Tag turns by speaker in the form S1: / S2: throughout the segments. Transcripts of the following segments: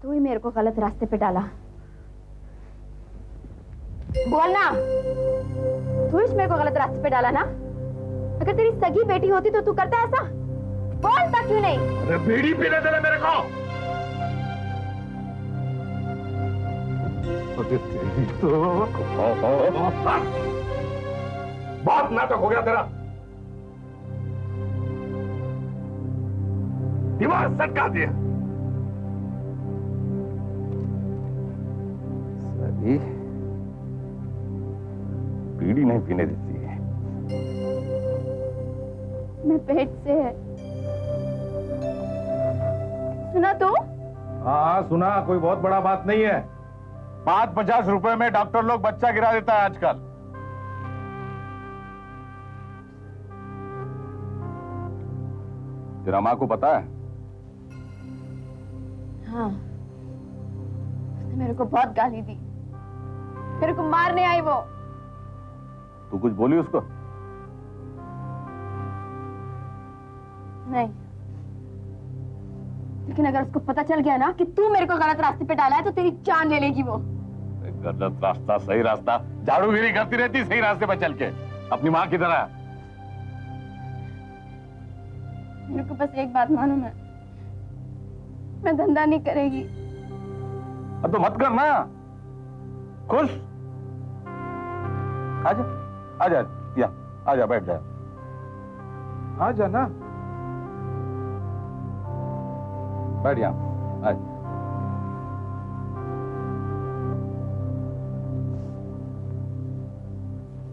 S1: तू ही मेरे को गलत रास्ते पे डाला। बोलना, तू ही मेरे को गलत रास्ते पे डाला ना? अगर तेरी सगी बेटी होती तो तू करता ऐसा? बोलता क्यों नहीं?
S2: अरे बीड़ी पीने दे मेरे को। बहुत नाटक हो गया तेरा, दिमाग सटका दिया। सही बीड़ी नहीं पीने देती है।
S1: मैं पेट से है, सुना तो?
S2: हाँ सुना, कोई बहुत बड़ा बात नहीं है। 5-50 रुपए में डॉक्टर लोग बच्चा गिरा देता है आजकल। तेरा माँ को पता है?
S1: हाँ, उसने मेरे को बहुत गाली दी, मेरे को मारने आई वो।
S2: तू कुछ बोली उसको?
S1: नहीं, लेकिन अगर उसको पता चल गया ना कि तू मेरे को गलत रास्ते पे डाला है तो तेरी जान ले लेगी वो।
S2: गलत रास्ता सही रास्ता, झाड़ूगिरी करती रहती सही रास्ते पर चल के, अपनी माँ की तरह।
S1: मेरे को बस एक बात मालूम है, मैं धंधा नहीं करेगी।
S2: अब तो मत कर ना, खुश। आजा आजा, या आजा, बैठ जा, आजा ना, बैठ जा, आज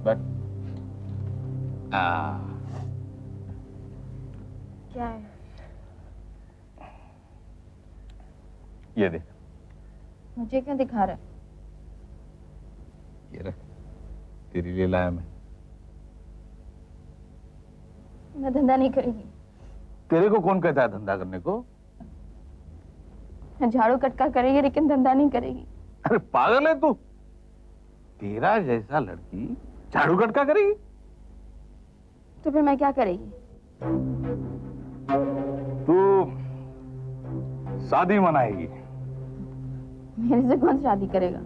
S2: बैठ।
S1: क्या है?
S2: ये देख।
S1: मुझे क्यों दिखा रहा है?
S2: ये रख, तेरे लिए लाया
S1: मैं धंधा नहीं करेगी।
S2: तेरे को कौन कहता है धंधा करने को?
S1: मैं झाड़ू कटका करेगी लेकिन धंधा नहीं करेगी।
S2: अरे पागल है तू? तेरा जैसा लड़की झाड़ू कटका करेगी?
S1: तो फिर मैं क्या करेगी?
S2: तू शादी मनाएगी।
S1: मेरे से कौन शादी करेगा?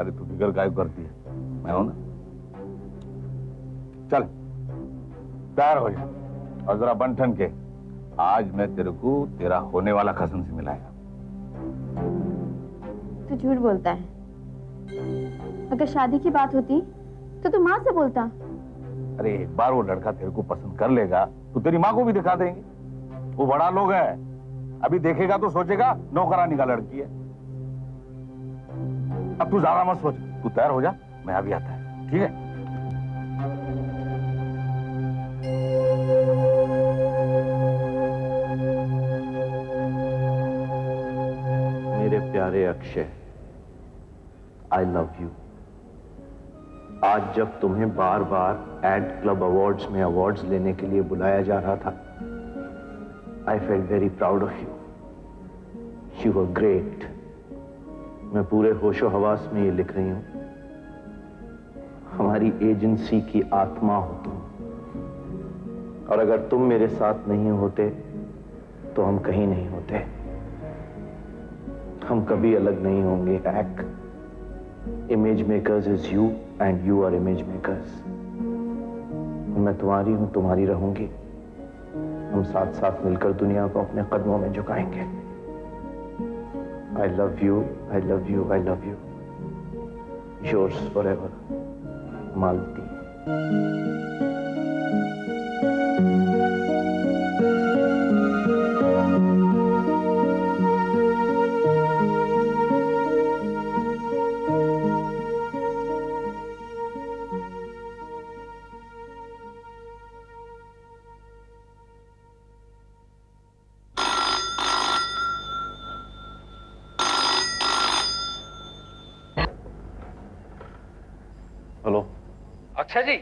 S2: अरे तू फिक्र काहे करती है, मैं हूं ना। चल तैयार हो जा और जरा बन ठन के, आज मैं तेरे को तेरा होने वाला खसन से मिलाएगा।
S1: तू झूठ बोलता है। अगर शादी की बात होती तो तू माँ से बोलता।
S2: अरे एक बार वो लड़का तेरे को पसंद कर लेगा तो तेरी माँ को भी दिखा देंगे। वो बड़ा लोग है, अभी देखेगा तो सोचेगा नौकरानी का लड़की है। अब तू ज्यादा मत सोच, तू तैयार हो जा, मैं अभी आता है, ठीक है?
S3: मेरे प्यारे अक्षय, आई लव यू। आज जब तुम्हें बार बार एड क्लब अवार्ड्स में अवार्ड्स लेने के लिए बुलाया जा रहा था, I felt very proud of you. You were great. मैं पूरे होशो हवास में ये लिख रही हूं, हमारी एजेंसी की आत्मा हो तुम, और अगर तुम मेरे साथ नहीं होते तो हम कहीं नहीं होते। हम कभी अलग नहीं होंगे। Act image makers is you and you are image makers. मैं तुम्हारी हूं, तुम्हारी रहूंगी। हम साथ साथ मिलकर दुनिया को अपने कदमों में झुकाएंगे। I love you, I love you, I love you. Yours forever, Malti. Hello
S4: Akshay ji.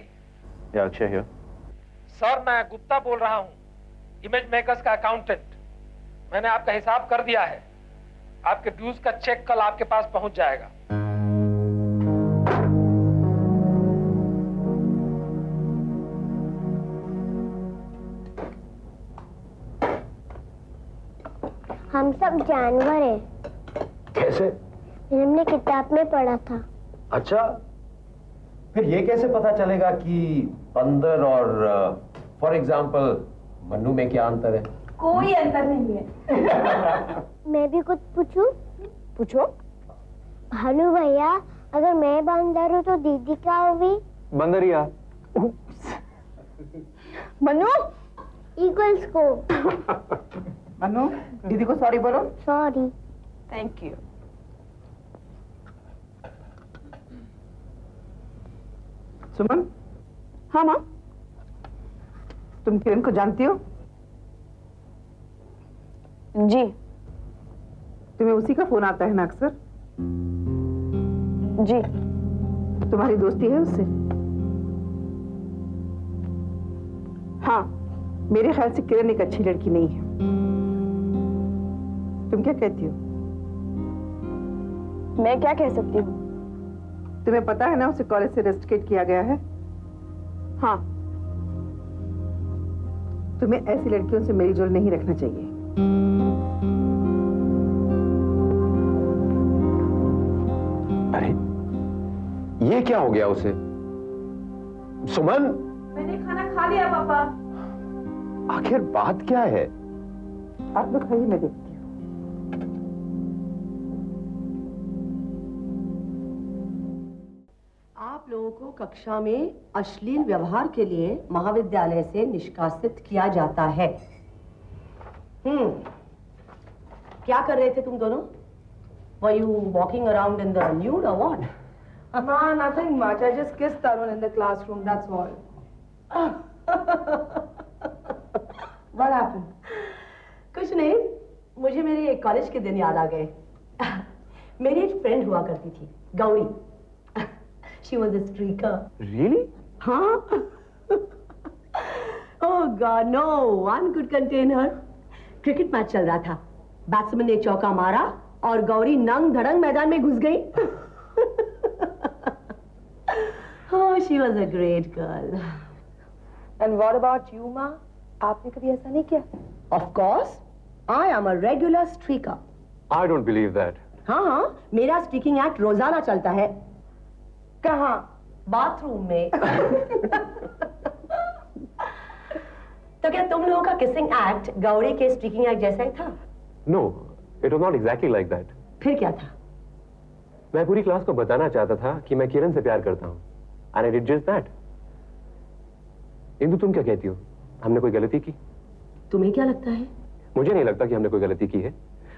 S3: Yeah Akshay here.
S4: Sir मैं गुप्ता बोल रहा हूं, इमेज मेकर्स का अकाउंटेंट। मैंने आपका हिसाब कर दिया है, आपके ड्यूज का चेक कल आपके पास पहुंच जाएगा।
S5: हम हम सब जानवर हैं।
S3: कैसे?
S5: ये हमने किताब में पढ़ा था।
S3: अच्छा, फिर ये कैसे पता चलेगा कि बंदर और फॉर एग्जाम्पल मन्नू में क्या अंतर है?
S1: कोई अंतर नहीं है।
S5: मैं भी कुछ पूछूं?
S1: पूछो।
S5: भानु भैया, अगर मैं बंदर हूँ तो दीदी क्या होगी?
S3: बंदरिया।
S1: मन्नू,
S5: ईगल्स को।
S1: मन्नू, दीदी को सॉरी बोलो।
S5: सॉरी।
S1: Thank you. सुमन। हाँ माँ, तुम किरण को जानती हो? जी। तुम्हें उसी का फोन आता है ना अक्सर? जी। तुम्हारी दोस्ती है उससे? हाँ, मेरे ख्याल से किरण एक अच्छी लड़की नहीं है। तुम क्या कहती हो? मैं क्या कह सकती हूँ? तुम्हें पता है ना उसे कॉलेज से रेस्टिकेट किया गया है? हाँ। तुम्हें ऐसी लड़कियों से मेलजोल नहीं रखना चाहिए।
S3: अरे, ये क्या हो गया उसे? सुमन,
S1: मैंने खाना खा लिया पापा।
S3: आखिर बात क्या है?
S1: आप लोग खाइए, मैं देखती हूँ।
S6: आप लोगों को कक्षा में अश्लील व्यवहार के लिए महाविद्यालय से निष्कासित किया जाता है। क्या कर रहे थे तुम दोनों? Were you walking around in the nude or what?
S1: Ma, nothing much. I just kissed Tarun in the classroom, that's all. What happened?
S6: कुछ नहीं, मुझे मेरे कॉलेज के दिन याद आ गए। मेरी एक फ्रेंड हुआ करती थी, Gauri. She was a streaker.
S3: Really?
S6: हाँ? Oh God, no one could contain her. Cricket match चल रहा था, बैट्समैन ने चौका मारा और गौरी नंग धड़ंग मैदान में घुस गई। Oh, she was a great girl.
S1: And what about you, Ma? आपने कभी ऐसा नहीं किया?
S6: Of course, I am a regular streaker.
S3: I don't believe that.
S6: हाँ, मेरा स्ट्रीकिंग एक्ट रोजाना चलता है। कहाँ? बाथरूम में। तो क्या तुम लोगों का किसिंग एक्ट गौरी के स्ट्रीकिंग एक्ट जैसा ही था?
S7: No, it was not exactly like that.
S6: फिर क्या था?
S7: मैं पूरी क्लास को बताना चाहता था कि मैं किरण से प्यार करता हूँ। And I did just that. Indu, तुम क्या कहती हो? हमने कोई गलती की?
S6: तुम्हें क्या लगता है?
S7: मुझे नहीं लगता कि हमने कोई गलती की है।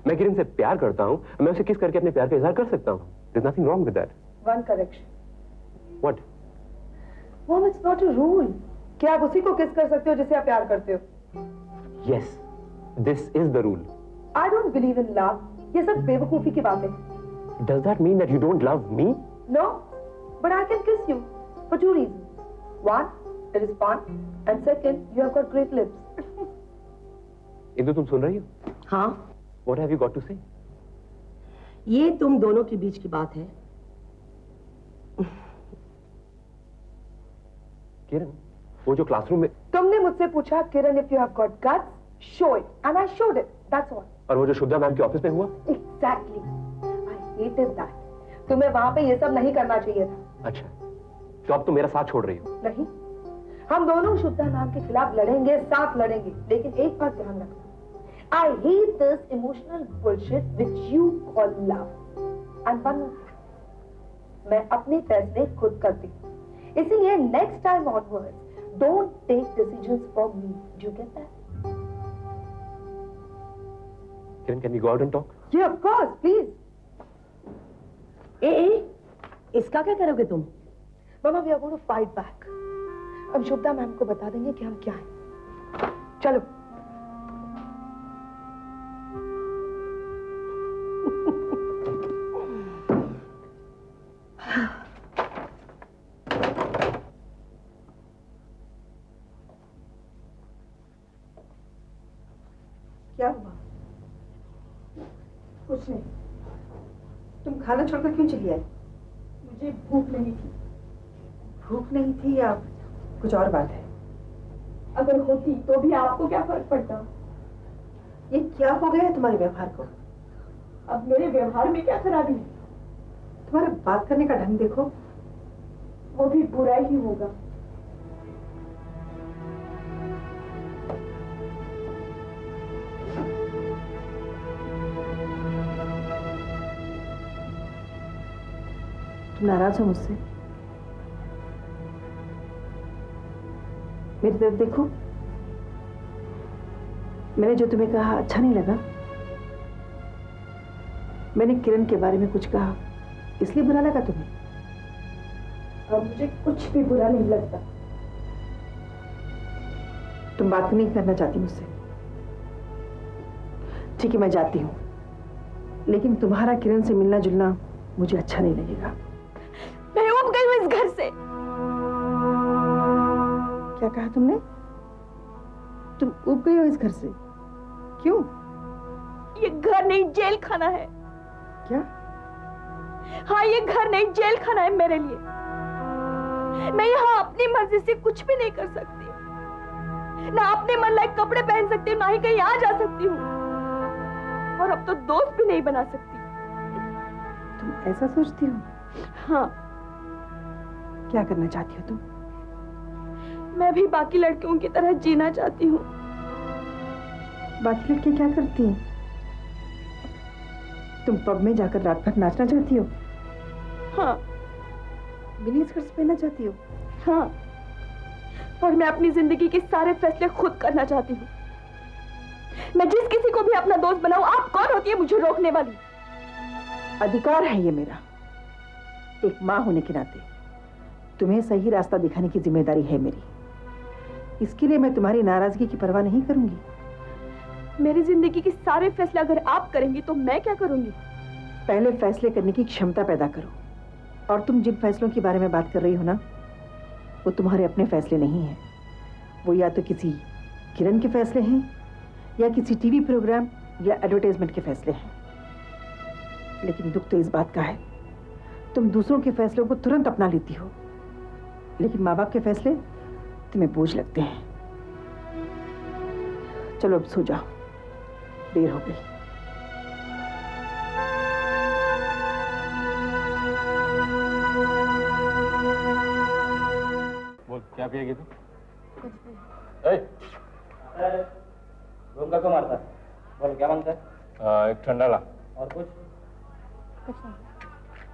S7: मैं किरण से प्यार करता हूँ, मैं उसे किस करके अपने प्यार का इजहार कर सकता हूँ। There's nothing wrong with that.
S1: One correction.
S7: What?
S1: Mom, it's not a rule. क्या आप उसी को किस कर सकते हो जिसे आप प्यार करते हो?
S7: Yes, this is the rule.
S1: I don't believe in love. ये सब बेवकूफी की बातें।
S7: Does that mean that you don't love me?
S1: No, but I can kiss you for two reasons. One, it is fun, and second, you have got great lips.
S7: Indu, तुम सुन रही हो?
S6: हाँ,
S7: What have you got to say?
S6: ये तुम दोनों के बीच की बात है।
S7: किरण, वो जो क्लासरूम में
S1: तुमने मुझसे पूछा, किरण, if you have got guts, show it, and I showed it. That's all.
S7: और वो जो शुद्धा मैम के ऑफिस में हुआ?
S1: Exactly. I hated that. तुम्हें वहां पे ये सब नहीं करना चाहिए था।
S7: अच्छा, तो अब तुम मेरा साथ छोड़ रही हो?
S1: नहीं, हम दोनों शुद्धा नाम के खिलाफ लड़ेंगे, साथ लड़ेंगे, लेकिन एक बात ध्यान रखना। I hate this emotional bullshit which you call love. And one more thing, मैं अपने फैसले खुद करती हूँ, इसलिए next time onwards, don't take decisions for me. Do you get that?
S7: Kiran, can we go out and talk?
S1: Yeah, of course, please.
S6: इसका क्या करोगे तुम?
S1: Mama, we are going to fight back. हम शुभदा मैम को बता देंगे कि हम क्या हैं। चलो। क्या हुआ? कुछ नहीं। तुम खाना छोड़कर क्यों चली आई? मुझे भूख नहीं थी। भूख नहीं थी या कुछ और बात है? अगर होती तो भी आपको क्या फर्क पड़ता?
S6: ये क्या हो गया है तुम्हारे व्यवहार को?
S8: अब मेरे व्यवहार में क्या खराबी है?
S6: तुम्हारा बात करने का ढंग देखो।
S8: वो भी बुरा ही होगा।
S6: तुम नाराज हो मुझसे? मेरी तरफ देखो। मैंने जो तुम्हें कहा अच्छा नहीं लगा? मैंने किरण के बारे में कुछ कहा इसलिए बुरा लगा तुम्हें?
S8: अब मुझे कुछ भी बुरा नहीं लगता।
S6: तुम बात नहीं करना चाहती मुझसे? ठीक है, मैं जाती हूँ, लेकिन तुम्हारा किरण से मिलना जुलना मुझे अच्छा नहीं लगेगा।
S8: मैं उब गई हूँ इस घर से।
S6: क्या कहा तुमने? तुम उब गई हो इस घर से? क्यों?
S8: ये घर नहीं जेल खाना है।
S6: क्या?
S8: हाँ, ये घर नहीं जेल खाना है मेरे लिए। मैं यहाँ अपनी मर्जी से कुछ भी नहीं कर सकती। ना अपने मन लायक कपड़े पहन सकती हूँ, ना ही कहीं आ जा सकती हूँ, और अब तो दोस्त भी नहीं बना सकती।
S6: तुम ऐसा सोचती हो?
S8: हाँ।
S6: क्या करना चाहती हो तुम?
S8: मैं भी बाकी लड़कियों की तरह जीना चाहती हूँ।
S6: बाकी लड़के क्या करती हैं? तुम पब में जाकर रात भर नाचना चाहती हो?
S8: हाँ।
S6: मिनी स्कर्ट्स पहनना चाहती हो?
S8: हाँ, और मैं अपनी जिंदगी के सारे फैसले खुद करना चाहती हूँ। मैं जिस किसी को भी अपना दोस्त बनाऊं, आप कौन होती है मुझे रोकने वाली?
S6: अधिकार है ये मेरा। एक माँ होने के नाते तुम्हें सही रास्ता दिखाने की जिम्मेदारी है मेरी। इसके लिए मैं तुम्हारी नाराजगी की परवाह नहीं करूंगी।
S8: मेरी जिंदगी के सारे फैसले अगर आप करेंगी तो मैं क्या करूंगी?
S6: पहले फैसले करने की क्षमता पैदा करो। और तुम जिन फैसलों के बारे में बात कर रही हो ना, वो तुम्हारे अपने फैसले नहीं हैं। वो या तो किसी किरण के फैसले हैं, या किसी टीवी प्रोग्राम या एडवर्टाइजमेंट के फैसले हैं। लेकिन दुख तो इस बात का है, तुम दूसरों के फैसलों को तुरंत अपना लेती हो, लेकिन माँ बाप के फैसले तुम्हें बोझ लगते हैं। चलो अब सो जाओ, देर हो गई।
S2: बोल, क्या पिएगी तू?
S9: रूम का क्यों मारता है? बोल क्या मांगता है?
S2: एक ठंडा ला।
S9: और कुछ?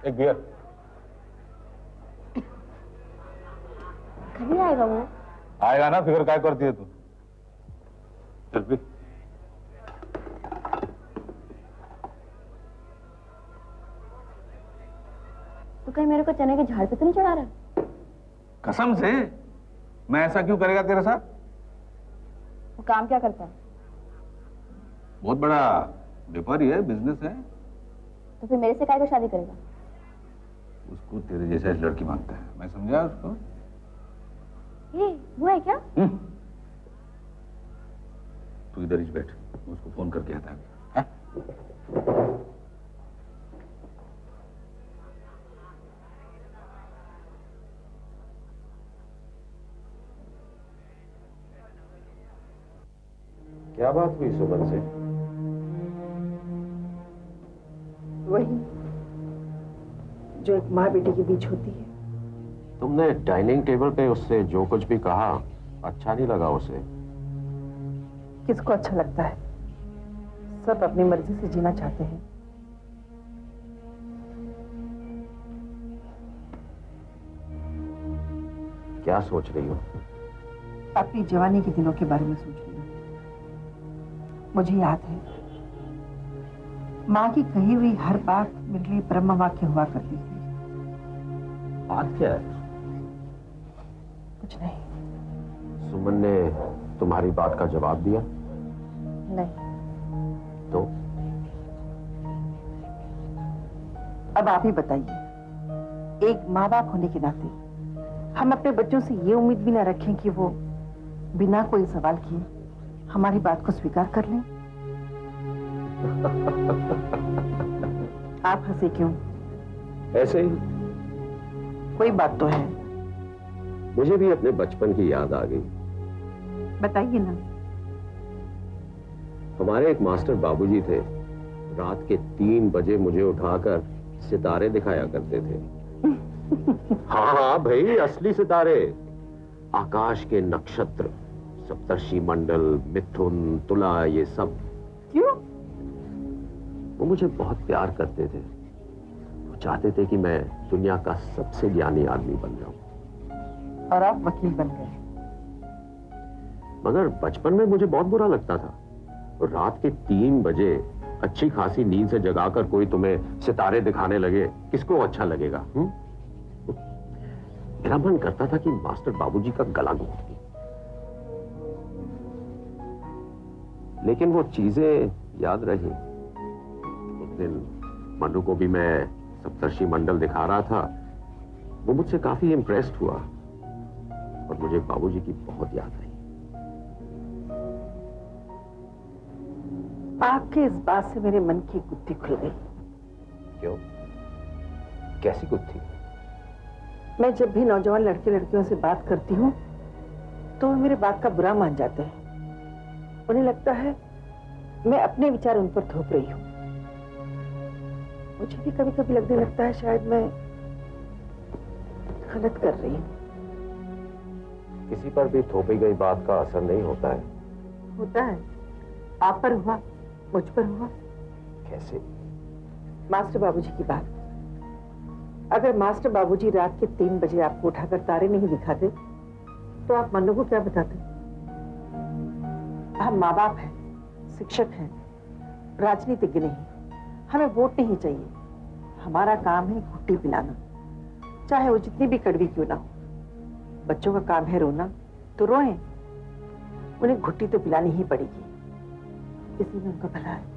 S2: एक बियर।
S5: कभी आएगा वो?
S2: आएगा ना, फिक्र क्या करती है तू? चल पी।
S5: तो कहीं मेरे को चने के झाड़ पे तो नहीं चढ़ा रहा?
S2: कसम से मैं ऐसा क्यों करेगा तेरे साथ?
S5: वो काम क्या करता है?
S2: बहुत बड़ा व्यापारी है, बिजनेस है।
S5: तो फिर मेरे से काहे को शादी करेगा?
S2: उसको तेरे जैसा लड़की मांगता है, मैं समझा उसको।
S5: ये वो है क्या?
S2: तू इधर ही बैठ, उसको फोन करके आता है।
S3: क्या बात हुई सुमन से?
S6: वही जो एक माँ बेटी के बीच होती है।
S7: तुमने डाइनिंग टेबल पे उससे जो कुछ भी कहा, अच्छा नहीं लगा उसे?
S6: किसको अच्छा लगता है? सब अपनी मर्जी से जीना चाहते हैं।
S7: क्या सोच रही हो?
S6: अपनी जवानी के दिनों के बारे में सोच रही हूँ। मुझे याद है, माँ की कही हुई हर बात मेरे लिए ब्रह्म वाक्य हुआ करती थी।
S7: बात क्या है?
S6: कुछ नहीं।
S7: सुमन ने तुम्हारी बात का जवाब दिया?
S6: नहीं।
S7: तो
S6: अब आप ही बताइए, एक माँ बाप होने के नाते हम अपने बच्चों से ये उम्मीद भी ना रखें कि वो बिना कोई सवाल किए हमारी बात को स्वीकार कर लें? आप हंसे क्यों?
S7: ऐसे ही।
S6: कोई बात तो है।
S7: मुझे भी अपने बचपन की याद आ गई।
S6: बताइए ना।
S7: हमारे एक मास्टर बाबूजी थे, रात के 3 बजे मुझे उठाकर सितारे दिखाया करते थे। हाँ हाँ भाई, असली सितारे, आकाश के नक्षत्र, सप्तर्षि मंडल, मिथुन, तुला, ये सब।
S6: क्यों?
S7: वो मुझे बहुत प्यार करते थे। वो चाहते थे कि मैं दुनिया का सबसे ज्ञानी आदमी बन जाऊं।
S6: और आप वकील बन गए।
S7: मगर बचपन में मुझे बहुत बुरा लगता था। और रात के 3 बजे अच्छी खासी नींद से जगाकर कोई तुम्हें सितारे दिखाने लगे, किसको अच्छा लगेगा? मेरा मन करता था कि मास्टर बाबूजी का गला घोट दूं। लेकिन वो चीजें याद रही। उस दिन मनु को भी मैं सप्तर्षि मंडल दिखा रहा था। वो मुझसे काफी इम्प्रेस्ड हुआ और मुझे बाबूजी की बहुत याद आई।
S6: आपके इस बात से मेरे मन की गुत्थी खुल गई।
S7: क्यों? कैसी गुत्थी?
S6: मैं जब भी नौजवान लड़के लड़कियों से बात करती हूँ तो वो मेरे बात का बुरा मान जाते हैं। उन्हें लगता है मैं अपने विचार उन पर थोप रही हूँ। मुझे भी कभी कभी लगने लगता है शायद मैं गलत कर रही हूँ।
S7: किसी पर भी थोपी गई बात का असर नहीं होता है।
S6: होता है। आप पर हुआ, मुझ पर हुआ।
S7: कैसे?
S6: मास्टर बाबूजी की बात। अगर मास्टर बाबूजी रात के 3 बजे आपको उठाकर तारे नहीं दिखाते तो आप मन्नू को क्या बताते? हम माँ बाप हैं, शिक्षक हैं, राजनीतिज्ञ नहीं। हमें वोट नहीं चाहिए। हमारा काम है घुट्टी पिलाना, चाहे वो जितनी भी कड़वी क्यों ना हो। बच्चों का काम है रोना, तो रोएं। उन्हें घुट्टी तो पिलानी ही पड़ेगी, इसी में उनका भला है।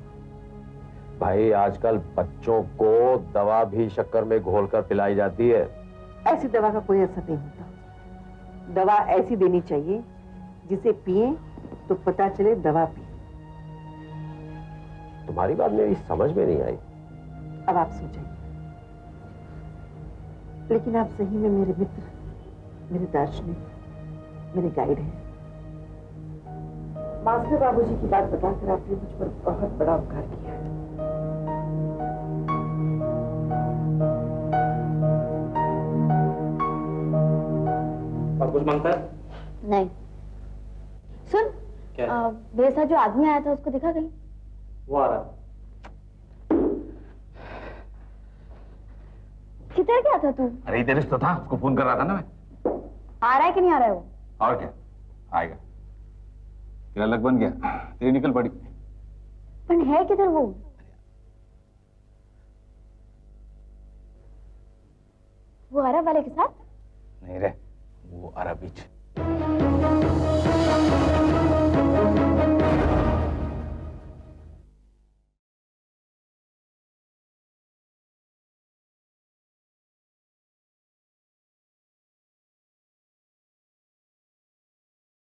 S7: भाई, आजकल बच्चों को दवा भी शक्कर में घोलकर पिलाई जाती है।
S6: ऐसी दवा का कोई असर नहीं होता। दवा ऐसी देनी चाहिए जिसे पिए तो पता चले दवा पी।
S7: तुम्हारी बात मेरी समझ में नहीं आई।
S6: अब आप सोचेंगे, लेकिन आप सही में मेरे मित्र, मेरे दार्शनिक, मेरे गाइड हैं। मास्टर बाबूजी की बात बताकर आपने मुझ पर बहुत बड़ा उपकार किया है।
S9: और कुछ मांगता है?
S8: नहीं। सुन,
S9: क्या?
S8: मेरे साथ जो आदमी आया था उसको देखा कहीं?
S9: वो आ रहा।
S8: किधर गया था तू?
S2: अरे इधर तो था, उसको फोन कर रहा था ना मैं।
S8: आ रहा है कि नहीं आ रहा है वो?
S2: और क्या, आएगा। तेरा लग बन गया, तेरी निकल पड़ी।
S8: पर है किधर वो? वो अरब वाले के साथ?
S2: नहीं रे, वो अरब बीच।